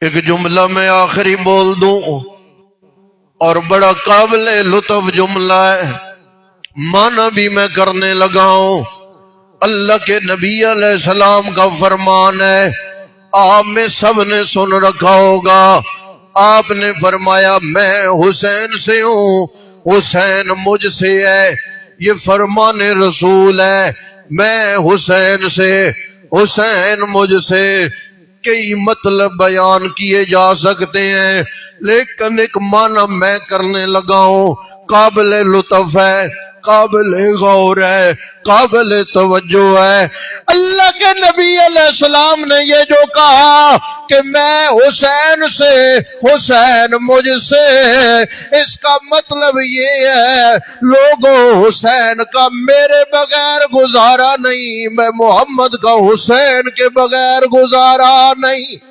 ایک جملہ میں آخری بول دوں اور بڑا قابل لطف جملہ ہے، معنی بھی میں کرنے لگا ہوں۔ اللہ کے نبی علیہ السلام کا فرمان ہے، آپ میں سب نے سن رکھا ہوگا، آپ نے فرمایا میں حسین سے ہوں، حسین مجھ سے ہے۔ یہ فرمان رسول ہے، میں حسین سے، حسین مجھ سے۔ کئی مطلب بیان کیے جا سکتے ہیں، لیکن ایک معنی میں کرنے لگا ہوں، قابل لطف ہے، قابل غور ہے، قابل توجہ ہے۔ اللہ کے نبی علیہ السلام نے یہ جو کہا کہ میں حسین سے، حسین مجھ سے، اس کا مطلب یہ ہے لوگوں حسین کا میرے بغیر گزارا نہیں، میں محمد کا حسین کے بغیر گزارا نہیں۔